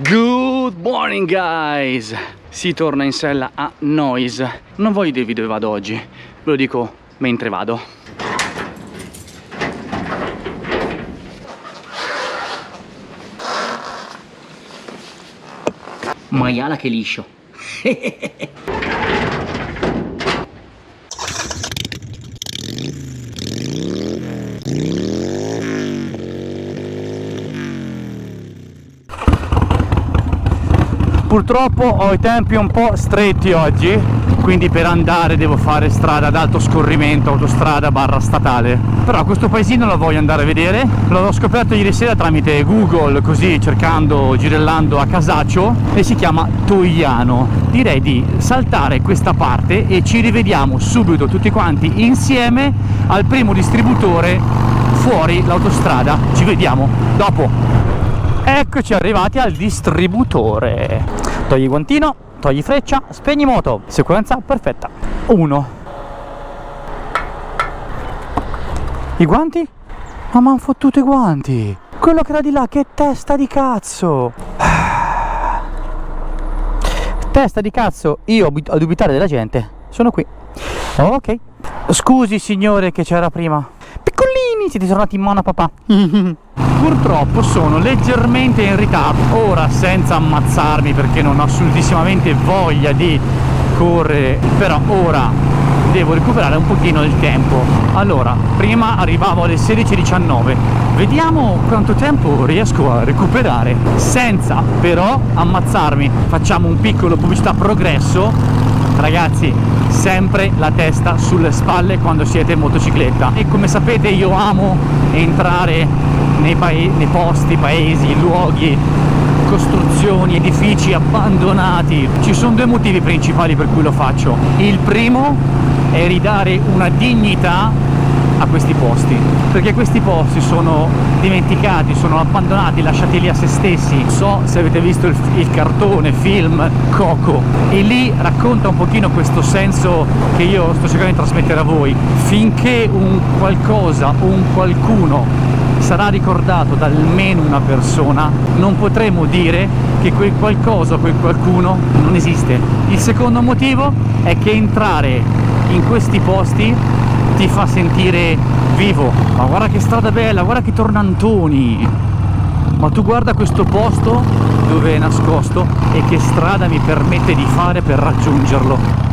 Good morning guys! Si torna in sella a Noise. Non voglio dirvi dove vado oggi, ve lo dico mentre vado. Maiala che liscio. Purtroppo ho i tempi un po' stretti oggi, quindi per andare devo fare strada ad alto scorrimento, autostrada barra statale. Però questo paesino lo voglio andare a vedere, l'ho scoperto ieri sera tramite Google, così cercando, girellando a casaccio, e si chiama Togliano. Direi di saltare questa parte e ci rivediamo subito tutti quanti insieme al primo distributore fuori l'autostrada. Ci vediamo dopo. Eccoci arrivati al distributore. Togli guantino, togli freccia, spegni moto. Sequenza perfetta. 1. I guanti? Ma m'han fottuto i guanti. Quello che era di là, che testa di cazzo. Testa di cazzo, io a dubitare della gente. Sono qui. Ok. Scusi signore che c'era prima. Piccolini, siete tornati in mano a papà. Purtroppo sono leggermente in ritardo, ora senza ammazzarmi perché non ho assolutissimamente voglia di correre, però ora devo recuperare un pochino il tempo. Allora, prima arrivavo alle 16:19, vediamo quanto tempo riesco a recuperare senza però ammazzarmi. Facciamo un piccolo pubblicità progresso, ragazzi, sempre la testa sulle spalle quando siete in motocicletta. E come sapete io amo entrare nei posti, paesi, luoghi, costruzioni, edifici abbandonati. Ci sono due motivi principali per cui lo faccio. Il primo è ridare una dignità a questi posti, perché questi posti sono dimenticati, sono abbandonati, lasciati lì a se stessi. Non so se avete visto il cartone, film Coco, e lì racconta un pochino questo senso che io sto cercando di trasmettere a voi. Finché un qualcosa o un qualcuno sarà ricordato da almeno una persona, non potremo dire che quel qualcosa o quel qualcuno non esiste. Il secondo motivo è che entrare in questi posti ti fa sentire vivo. Ma guarda che strada bella, guarda che tornantoni, ma tu guarda questo posto dove è nascosto e che strada mi permette di fare per raggiungerlo.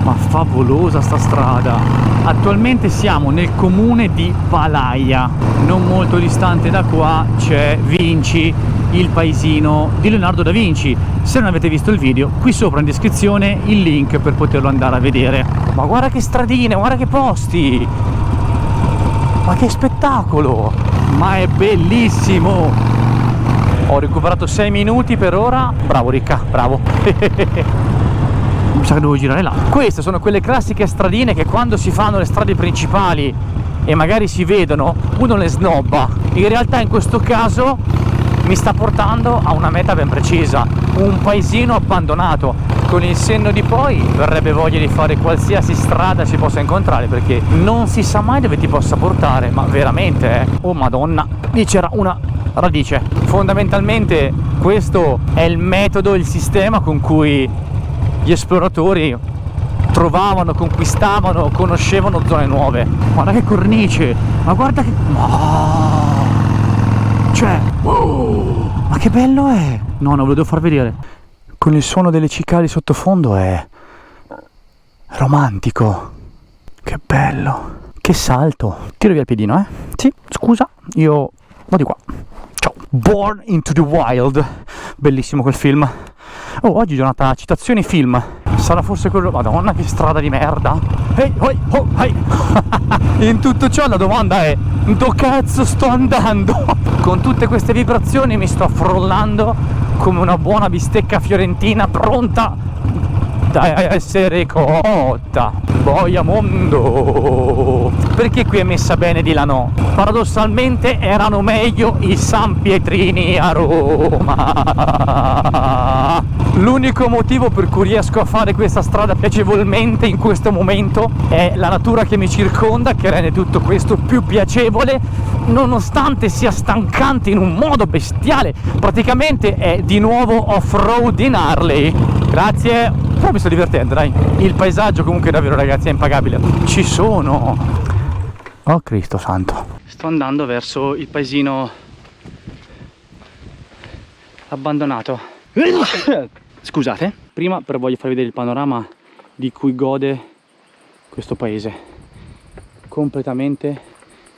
Ma favolosa sta strada. Attualmente siamo nel comune di Palaia, non molto distante da qua c'è Vinci, il paesino di Leonardo da Vinci. Se non avete visto il video, qui sopra in descrizione il link per poterlo andare a vedere. Ma guarda che stradine, guarda che posti, ma che spettacolo, ma è bellissimo. Ho recuperato 6 minuti per ora. Bravo Ricca, bravo. Mi sa che devo girare là. Queste sono quelle classiche stradine che quando si fanno le strade principali e magari si vedono, uno le snobba. In realtà in questo caso mi sta portando a una meta ben precisa, un paesino abbandonato. Con il senno di poi verrebbe voglia di fare qualsiasi strada si possa incontrare, perché non si sa mai dove ti possa portare, ma veramente oh madonna, lì c'era una radice. Fondamentalmente questo è il metodo, il sistema con cui gli esploratori trovavano, conquistavano, conoscevano zone nuove. Guarda che cornice, ma guarda che... Cioè, ma che bello è! No, ve lo devo far vedere. Con il suono delle cicale sottofondo è romantico. Che bello. Che salto. Tiro via il piedino, Sì, scusa, io vado di qua. Ciao. Born into the Wild. Bellissimo quel film. Oh, oggi è giornata citazioni film. Sarà forse quello... Madonna che strada di merda. In tutto ciò la domanda è: dove cazzo sto andando? Con tutte queste vibrazioni mi sto frollando come una buona bistecca fiorentina pronta da essere cotta. Boia mondo. Perché qui è messa bene di là no? Paradossalmente erano meglio i San Pietrini a Roma. L'unico motivo per cui riesco a fare questa strada piacevolmente in questo momento è la natura che mi circonda, che rende tutto questo più piacevole, nonostante sia stancante in un modo bestiale. Praticamente è di nuovo off-road in Harley. Grazie, però mi sto divertendo, dai. Il paesaggio comunque davvero, ragazzi, è impagabile. Ci sono. Oh Cristo santo. Sto andando verso il paesino abbandonato. Scusate, prima però voglio farvi vedere il panorama di cui gode questo paese, completamente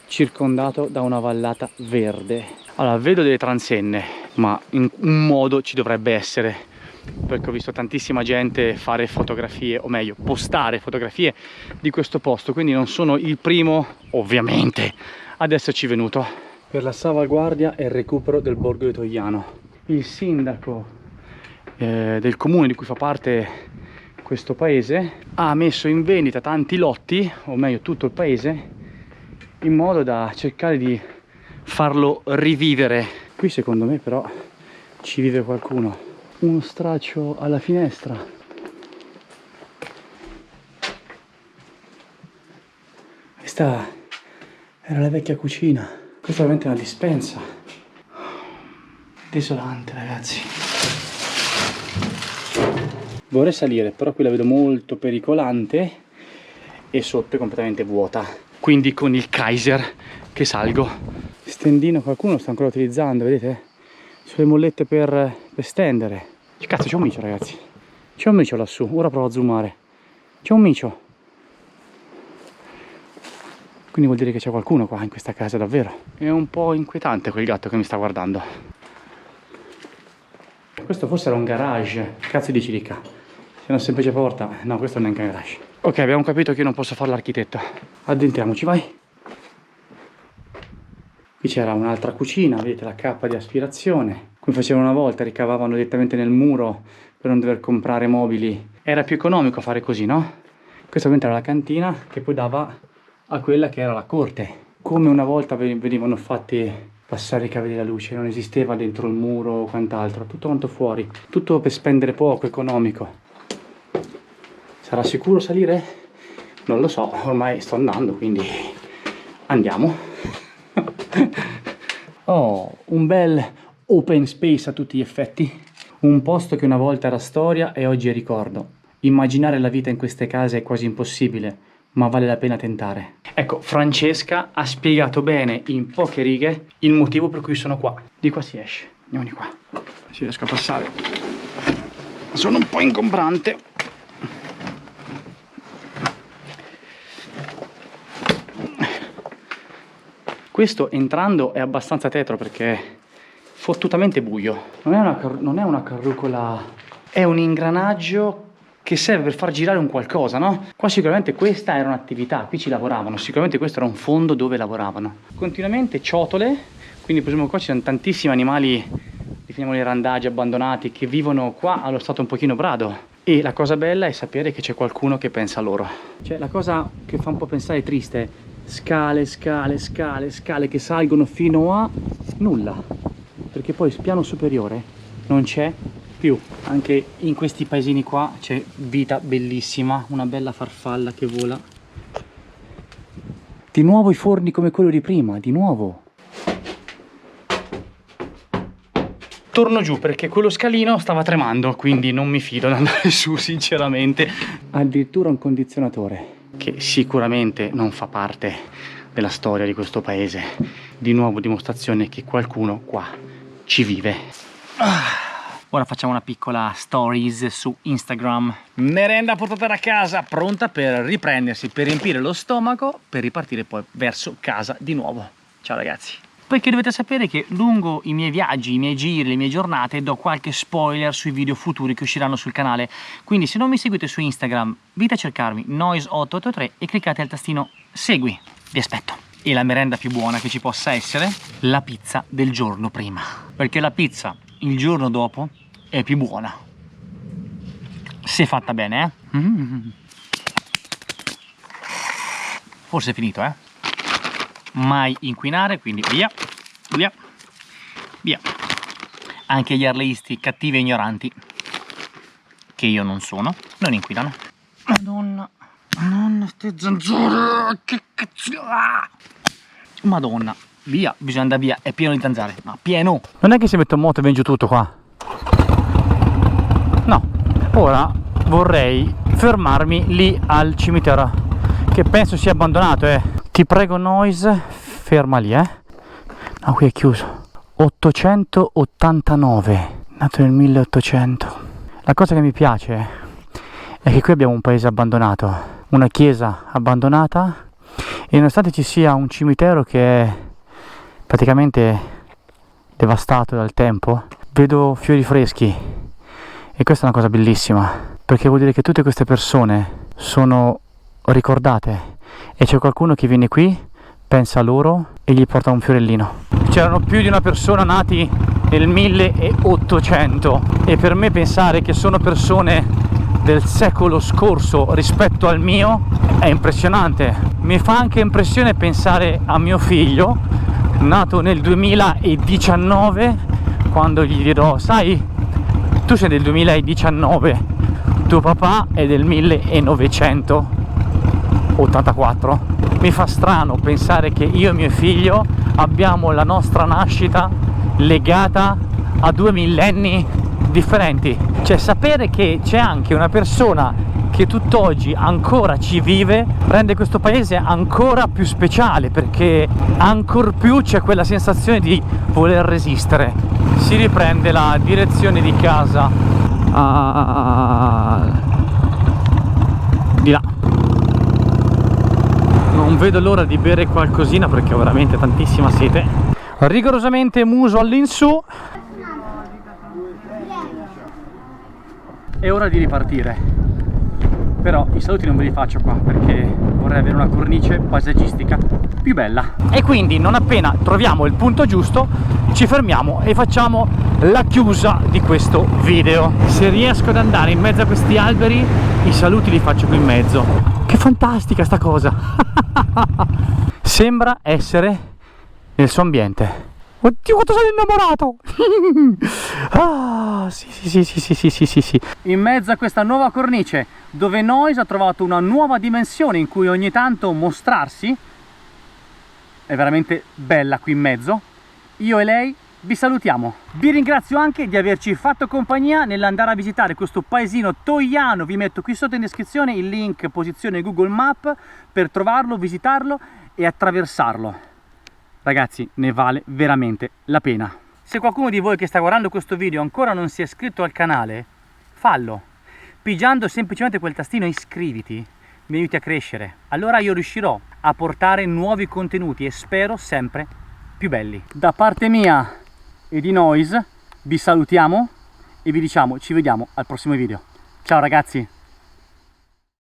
circondato da una vallata verde. Allora, vedo delle transenne, ma in un modo ci dovrebbe essere, perché ho visto tantissima gente fare fotografie, o meglio postare fotografie di questo posto, quindi non sono il primo ovviamente ad esserci venuto. Per la salvaguardia e il recupero del borgo di Togliano, il sindaco del comune di cui fa parte questo paese ha messo in vendita tanti lotti, o meglio tutto il paese, in modo da cercare di farlo rivivere. Qui secondo me però ci vive qualcuno. Uno straccio alla finestra. Questa era la vecchia cucina. Questa è veramente una dispensa. Desolante, ragazzi. Vorrei salire, però qui la vedo molto pericolante e sotto è completamente vuota. Quindi con il Kaiser che salgo. Stendino qualcuno lo sta ancora utilizzando, vedete? Sulle mollette per stendere. Cazzo, c'è un micio, ragazzi. C'è un micio lassù, ora provo a zoomare. C'è un micio. Quindi vuol dire che c'è qualcuno qua in questa casa davvero. È un po' inquietante quel gatto che mi sta guardando. Questo forse era un garage. Cazzo dici, Ricca? C'è una semplice porta. No, questo non è un garage. Ok, abbiamo capito che io non posso fare l'architetto. Addentriamoci, vai. Qui c'era un'altra cucina, vedete la cappa di aspirazione. Come facevano una volta, ricavavano direttamente nel muro per non dover comprare mobili. Era più economico fare così, no? Questa ovviamente era la cantina che poi dava a quella che era la corte. Come una volta venivano fatti passare i cavi della luce, non esisteva dentro il muro o quant'altro, tutto quanto fuori, tutto per spendere poco, economico. Sarà sicuro salire? Non lo so, ormai sto andando, quindi andiamo. Oh, un bel open space a tutti gli effetti, un posto che una volta era storia e oggi è ricordo. Immaginare la vita in queste case è quasi impossibile, ma vale la pena tentare. Ecco, Francesca ha spiegato bene in poche righe il motivo per cui sono qua. Di qua si esce, andiamo di qua. Si riesco a passare. Sono un po' ingombrante. Questo entrando è abbastanza tetro perché è fottutamente buio. Non è una carrucola, è un ingranaggio che serve per far girare un qualcosa, no? Qua sicuramente questa era un'attività, qui ci lavoravano, sicuramente questo era un fondo dove lavoravano. Continuamente ciotole, quindi presumo qua ci sono tantissimi animali, definiamoli randagi, abbandonati, che vivono qua allo stato un pochino brado. E la cosa bella è sapere che c'è qualcuno che pensa a loro. Cioè, la cosa che fa un po' pensare triste, scale, scale, scale, scale che salgono fino a nulla, perché poi il piano superiore non c'è più. Anche in questi paesini qua c'è vita bellissima, una bella farfalla che vola. Di nuovo i forni come quello di prima, di nuovo. Torno giù perché quello scalino stava tremando, quindi non mi fido di andare su sinceramente. Addirittura un condizionatore che sicuramente non fa parte della storia di questo paese. Di nuovo dimostrazione che qualcuno qua ci vive. Ora facciamo una piccola stories su Instagram. Merenda portata da casa, pronta per riprendersi, per riempire lo stomaco, per ripartire poi verso casa di nuovo. Ciao ragazzi. Perché dovete sapere che lungo i miei viaggi, i miei giri, le mie giornate do qualche spoiler sui video futuri che usciranno sul canale. Quindi se non mi seguite su Instagram, venite a cercarmi Noise883 e cliccate al tastino segui. Vi aspetto. E la merenda più buona che ci possa essere? La pizza del giorno prima. Perché la pizza il giorno dopo è più buona. Se fatta bene, eh? Forse è finito, eh? Mai inquinare, quindi via, via, via. Anche gli arleisti cattivi e ignoranti che io non sono, non inquinano. Madonna, madonna, ste zanzare, che cazzo! Madonna, via, bisogna andare via, è pieno di zanzare, ma pieno! Non è che se metto in moto e vengo giù tutto qua. No, ora vorrei fermarmi lì al cimitero, che penso sia abbandonato, Ti prego Noise, ferma lì, No, qui è chiuso. 889, nato nel 1800. La cosa che mi piace è che qui abbiamo un paese abbandonato, una chiesa abbandonata, e nonostante ci sia un cimitero che è praticamente devastato dal tempo, vedo fiori freschi, e questa è una cosa bellissima, perché vuol dire che tutte queste persone sono ricordate e c'è qualcuno che viene qui, pensa a loro e gli porta un fiorellino. C'erano più di una persona nati nel 1800 e per me pensare che sono persone del secolo scorso rispetto al mio è impressionante. Mi fa anche impressione pensare a mio figlio nato nel 2019, quando gli dirò: sai, tu sei del 2019, tuo papà è del 1984. Mi fa strano pensare che io e mio figlio abbiamo la nostra nascita legata a 2 millenni differenti. Cioè, sapere che c'è anche una persona che tutt'oggi ancora ci vive rende questo paese ancora più speciale, perché ancor più c'è quella sensazione di voler resistere. Si riprende la direzione di casa di là. Non vedo l'ora di bere qualcosina perché ho veramente tantissima sete. Rigorosamente muso all'insù. È ora di ripartire. Però i saluti non ve li faccio qua perché vorrei avere una cornice paesaggistica più bella. E quindi non appena troviamo il punto giusto ci fermiamo e facciamo la chiusa di questo video. Se riesco ad andare in mezzo a questi alberi, i saluti li faccio qui in mezzo. Che fantastica sta cosa! Sembra essere nel suo ambiente. Oddio, quanto sono innamorato! Sì. In mezzo a questa nuova cornice, dove Noise ha trovato una nuova dimensione in cui ogni tanto mostrarsi, è veramente bella qui in mezzo. Io e lei vi salutiamo. Vi ringrazio anche di averci fatto compagnia nell'andare a visitare questo paesino toiano. Vi metto qui sotto in descrizione il link posizione Google Map per trovarlo, visitarlo e attraversarlo. Ragazzi, ne vale veramente la pena. Se qualcuno di voi che sta guardando questo video ancora non si è iscritto al canale, fallo. Pigiando semplicemente quel tastino iscriviti mi aiuti a crescere. Allora io riuscirò a portare nuovi contenuti e spero sempre più belli. Da parte mia e di Noise vi salutiamo e vi diciamo ci vediamo al prossimo video. Ciao ragazzi!